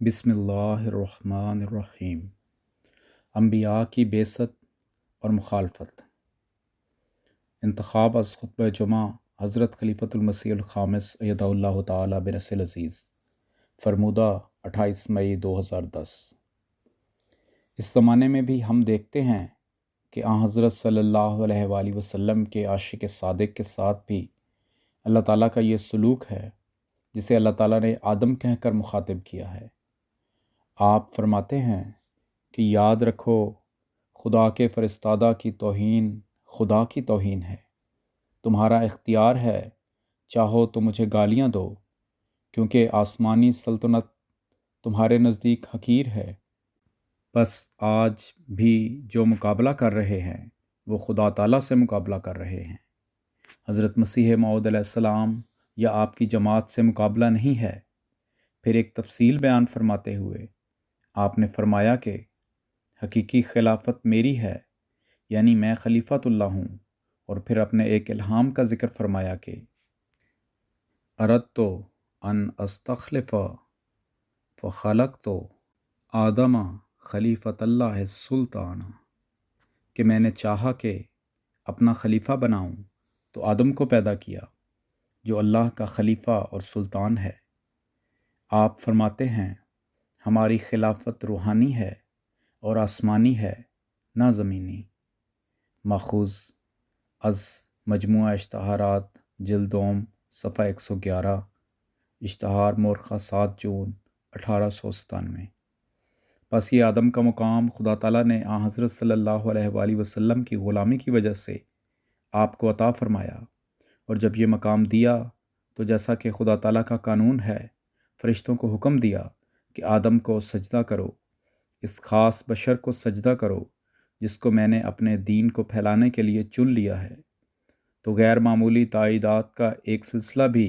بسم اللہ الرحمن الرحیم۔ انبیاء کی بعثت اور مخالفت۔ انتخاب از خطبہ جمعہ حضرت خلیفۃ المسیح الخامس ایدہ اللہ تعالی بنصر العزیز، فرمودہ 28 مئی 2010۔ اس زمانے میں بھی ہم دیکھتے ہیں کہ آن حضرت صلی اللہ علیہ وآلہ وسلم کے عاشق صادق کے ساتھ بھی اللہ تعالیٰ کا یہ سلوک ہے جسے اللہ تعالیٰ نے آدم کہہ کر مخاطب کیا ہے۔ آپ فرماتے ہیں کہ یاد رکھو خدا کے فرستادہ کی توہین خدا کی توہین ہے، تمہارا اختیار ہے، چاہو تو مجھے گالیاں دو، کیونکہ آسمانی سلطنت تمہارے نزدیک حقیر ہے۔ بس آج بھی جو مقابلہ کر رہے ہیں وہ خدا تعالیٰ سے مقابلہ کر رہے ہیں، حضرت مسیح موعود علیہ السلام یا آپ کی جماعت سے مقابلہ نہیں ہے۔ پھر ایک تفصیل بیان فرماتے ہوئے آپ نے فرمایا کہ حقیقی خلافت میری ہے، یعنی میں خلیفۃ اللہ ہوں، اور پھر اپنے ایک الہام کا ذکر فرمایا کہ اردت ان استخلف فخلقت آدم خلیفۃ اللہ سلطان، کہ میں نے چاہا کہ اپنا خلیفہ بناؤں تو آدم کو پیدا کیا جو اللہ کا خلیفہ اور سلطان ہے۔ آپ فرماتے ہیں ہماری خلافت روحانی ہے اور آسمانی ہے، نہ زمینی۔ ماخوذ از مجموعہ اشتہارات جلد دوم صفحہ 111، اشتہار مورخہ 7 جون 1897۔ پس یہ آدم کا مقام خدا تعالیٰ نے آن حضرت صلی اللہ علیہ وآلہ وسلم کی غلامی کی وجہ سے آپ کو عطا فرمایا، اور جب یہ مقام دیا تو جیسا کہ خدا تعالیٰ کا قانون ہے فرشتوں کو حکم دیا کہ آدم کو سجدہ کرو، اس خاص بشر کو سجدہ کرو جس کو میں نے اپنے دین کو پھیلانے کے لیے چن لیا ہے۔ تو غیر معمولی تائیدات کا ایک سلسلہ بھی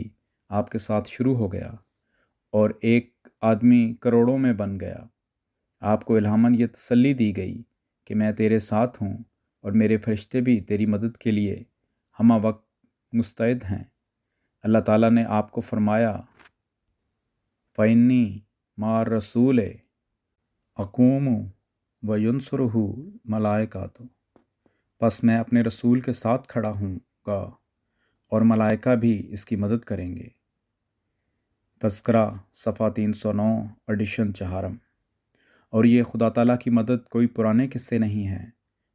آپ کے ساتھ شروع ہو گیا اور ایک آدمی کروڑوں میں بن گیا۔ آپ کو الہاماً یہ تسلی دی گئی کہ میں تیرے ساتھ ہوں اور میرے فرشتے بھی تیری مدد کے لیے ہمہ وقت مستعد ہیں۔ اللہ تعالیٰ نے آپ کو فرمایا فَإِنِّي مَعَ الرَّسُولِ اقوم وَيُنْصُرُهُ الْمَلَائِکَۃُ، پس میں اپنے رسول کے ساتھ کھڑا ہوں گا اور ملائکہ بھی اس کی مدد کریں گے۔ تذکرہ صفحہ 309 ایڈیشن چہارم۔ اور یہ خدا تعالیٰ کی مدد کوئی پرانے قصے نہیں ہیں،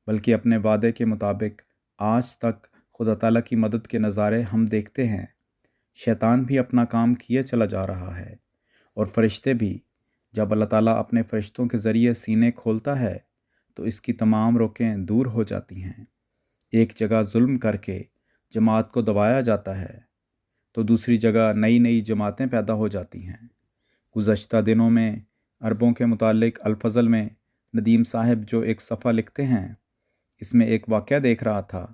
بلکہ اپنے وعدے کے مطابق آج تک خدا تعالیٰ کی مدد کے نظارے ہم دیکھتے ہیں۔ شیطان بھی اپنا کام کیے چلا جا رہا ہے، اور فرشتے بھی۔ جب اللہ تعالیٰ اپنے فرشتوں کے ذریعے سینے کھولتا ہے تو اس کی تمام روکیں دور ہو جاتی ہیں۔ ایک جگہ ظلم کر کے جماعت کو دبایا جاتا ہے تو دوسری جگہ نئی نئی جماعتیں پیدا ہو جاتی ہیں۔ گزشتہ دنوں میں عربوں کے متعلق الفضل میں ندیم صاحب جو ایک صفحہ لکھتے ہیں، اس میں ایک واقعہ دیکھ رہا تھا۔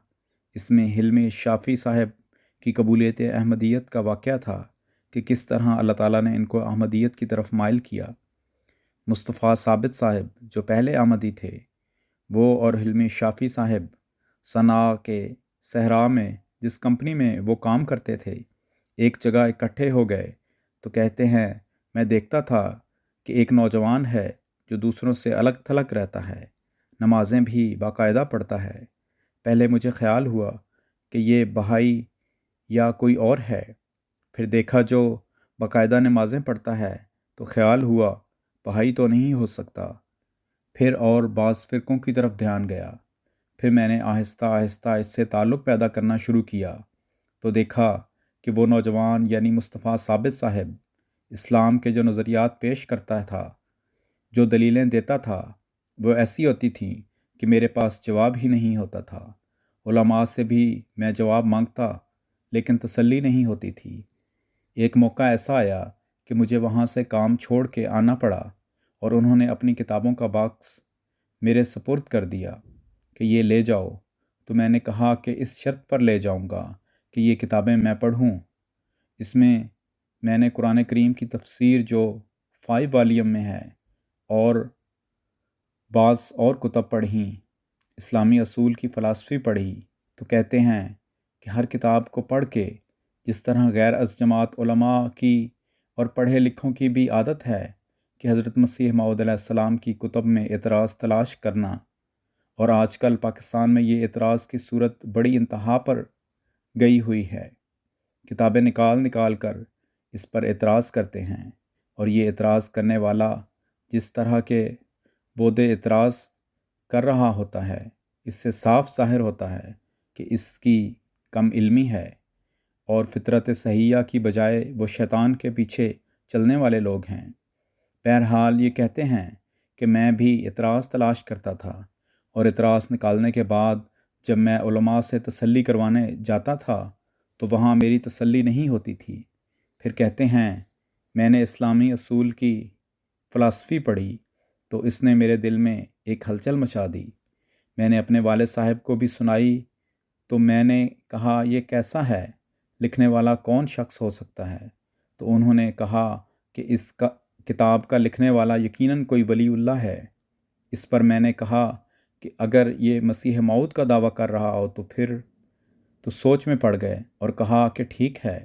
اس میں حلمی شافی صاحب کی قبولیت احمدیت کا واقعہ تھا کہ کس طرح اللہ تعالیٰ نے ان کو احمدیت کی طرف مائل کیا۔ مصطفیٰ ثابت صاحب جو پہلے احمدی تھے، وہ اور حلمی شافی صاحب صنعاء کے صحرا میں جس کمپنی میں وہ کام کرتے تھے ایک جگہ اکٹھے ہو گئے تو کہتے ہیں میں دیکھتا تھا کہ ایک نوجوان ہے جو دوسروں سے الگ تھلگ رہتا ہے، نمازیں بھی باقاعدہ پڑھتا ہے۔ پہلے مجھے خیال ہوا کہ یہ بہائی یا کوئی اور ہے، پھر دیکھا جو باقاعدہ نمازیں پڑھتا ہے تو خیال ہوا بہائی تو نہیں ہو سکتا۔ پھر اور بعض فرقوں کی طرف دھیان گیا، پھر میں نے آہستہ آہستہ اس سے تعلق پیدا کرنا شروع کیا تو دیکھا کہ وہ نوجوان یعنی مصطفیٰ ثابت صاحب اسلام کے جو نظریات پیش کرتا تھا، جو دلیلیں دیتا تھا، وہ ایسی ہوتی تھیں کہ میرے پاس جواب ہی نہیں ہوتا تھا۔ علماء سے بھی میں جواب مانگتا لیکن تسلی نہیں ہوتی تھی۔ ایک موقع ایسا آیا کہ مجھے وہاں سے کام چھوڑ کے آنا پڑا اور انہوں نے اپنی کتابوں کا باکس میرے سپرد کر دیا کہ یہ لے جاؤ، تو میں نے کہا کہ اس شرط پر لے جاؤں گا کہ یہ کتابیں میں پڑھوں۔ اس میں نے قرآن کریم کی تفسیر جو 5 والیوم میں ہے اور بعض اور کتب پڑھیں، اسلامی اصول کی فلسفی پڑھی، تو کہتے ہیں کہ ہر کتاب کو پڑھ کے جس طرح غیر از جماعت علماء کی اور پڑھے لکھوں کی بھی عادت ہے کہ حضرت مسیح موعود علیہ السلام کی کتب میں اعتراض تلاش کرنا، اور آج کل پاکستان میں یہ اعتراض کی صورت بڑی انتہا پر گئی ہوئی ہے۔ کتابیں نکال نکال کر اس پر اعتراض کرتے ہیں، اور یہ اعتراض کرنے والا جس طرح کے بودے اعتراض کر رہا ہوتا ہے، اس سے صاف ظاہر ہوتا ہے کہ اس کی کم علمی ہے، اور فطرت صحیحہ کی بجائے وہ شیطان کے پیچھے چلنے والے لوگ ہیں۔ بہرحال یہ کہتے ہیں کہ میں بھی اعتراض تلاش کرتا تھا، اور اعتراض نکالنے کے بعد جب میں علماء سے تسلی کروانے جاتا تھا تو وہاں میری تسلی نہیں ہوتی تھی۔ پھر کہتے ہیں میں نے اسلامی اصول کی فلسفی پڑھی تو اس نے میرے دل میں ایک ہلچل مچا دی۔ میں نے اپنے والد صاحب کو بھی سنائی تو میں نے کہا یہ کیسا ہے، لکھنے والا کون شخص ہو سکتا ہے؟ تو انہوں نے کہا کہ اس کا کتاب کا لکھنے والا یقیناً کوئی ولی اللہ ہے۔ اس پر میں نے کہا کہ اگر یہ مسیح موعود کا دعویٰ کر رہا ہو تو پھر تو سوچ میں پڑ گئے اور کہا کہ ٹھیک ہے۔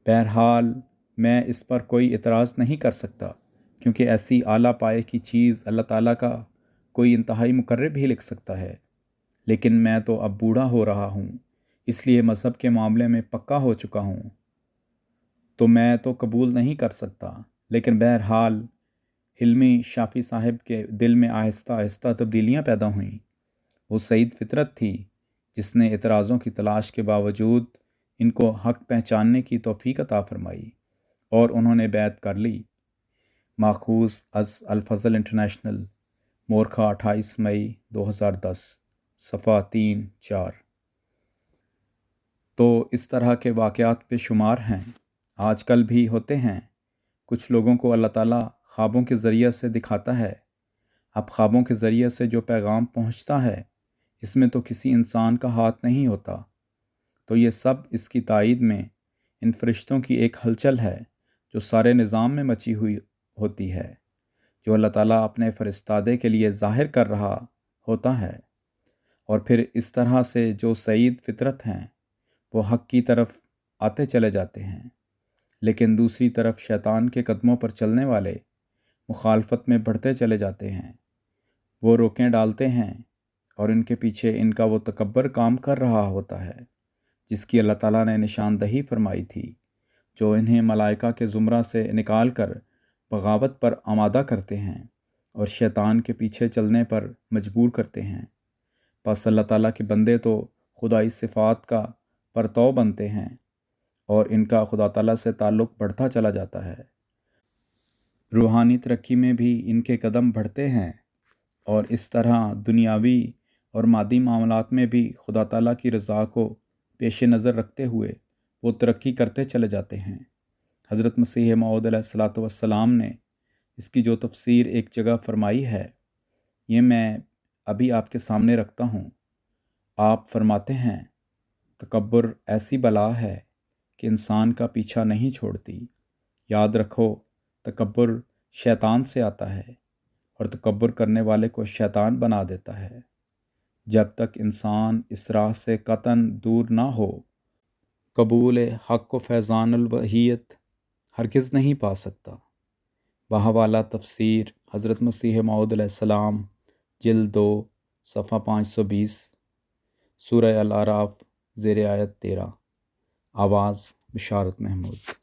بہرحال میں اس پر کوئی اعتراض نہیں کر سکتا، کیونکہ ایسی اعلیٰ پائے کی چیز اللہ تعالیٰ کا کوئی انتہائی مقرب ہی لکھ سکتا ہے۔ لیکن میں تو اب بوڑھا ہو رہا ہوں، اس لیے مذہب کے معاملے میں پکا ہو چکا ہوں، تو میں تو قبول نہیں کر سکتا۔ لیکن بہرحال حلمی شافی صاحب کے دل میں آہستہ آہستہ تبدیلیاں پیدا ہوئیں۔ وہ سعید فطرت تھی جس نے اعتراضوں کی تلاش کے باوجود ان کو حق پہچاننے کی توفیق عطا فرمائی، اور انہوں نے بیعت کر لی۔ ماخوذ از الفضل انٹرنیشنل، مورخہ 28 مئی 2010، صفحہ 3-4۔ تو اس طرح کے واقعات بے شمار ہیں، آج کل بھی ہوتے ہیں۔ کچھ لوگوں کو اللہ تعالیٰ خوابوں کے ذریعے سے دکھاتا ہے۔ اب خوابوں کے ذریعے سے جو پیغام پہنچتا ہے اس میں تو کسی انسان کا ہاتھ نہیں ہوتا، تو یہ سب اس کی تائید میں ان فرشتوں کی ایک ہلچل ہے جو سارے نظام میں مچی ہوئی ہوتی ہے، جو اللہ تعالیٰ اپنے فرستادے کے لیے ظاہر کر رہا ہوتا ہے۔ اور پھر اس طرح سے جو سعید فطرت ہیں وہ حق کی طرف آتے چلے جاتے ہیں، لیکن دوسری طرف شیطان کے قدموں پر چلنے والے مخالفت میں بڑھتے چلے جاتے ہیں۔ وہ روکیں ڈالتے ہیں، اور ان کے پیچھے ان کا وہ تکبر کام کر رہا ہوتا ہے جس کی اللہ تعالیٰ نے نشاندہی فرمائی تھی، جو انہیں ملائکہ کے زمرہ سے نکال کر بغاوت پر آمادہ کرتے ہیں اور شیطان کے پیچھے چلنے پر مجبور کرتے ہیں۔ پس اللہ تعالیٰ کے بندے تو خدائی صفات کا پرتو بنتے ہیں، اور ان کا خدا تعالیٰ سے تعلق بڑھتا چلا جاتا ہے۔ روحانی ترقی میں بھی ان کے قدم بڑھتے ہیں، اور اس طرح دنیاوی اور مادی معاملات میں بھی خدا تعالیٰ کی رضا کو پیش نظر رکھتے ہوئے وہ ترقی کرتے چلے جاتے ہیں۔ حضرت مسیح موعود علیہ السلام نے اس کی جو تفسیر ایک جگہ فرمائی ہے، یہ میں ابھی آپ کے سامنے رکھتا ہوں۔ آپ فرماتے ہیں تکبر ایسی بلا ہے کہ انسان کا پیچھا نہیں چھوڑتی۔ یاد رکھو تکبر شیطان سے آتا ہے، اور تکبر کرنے والے کو شیطان بنا دیتا ہے۔ جب تک انسان اس راہ سے قطعاً دور نہ ہو، قبول حق و فیضان الوحیت ہرگز نہیں پا سکتا۔ بہوالا تفسیر حضرت مسیح موعود علیہ السلام، جلد 2، صفحہ 520، سورہ الاعراف، زیر آیت 13۔ آواز بشارت محمود۔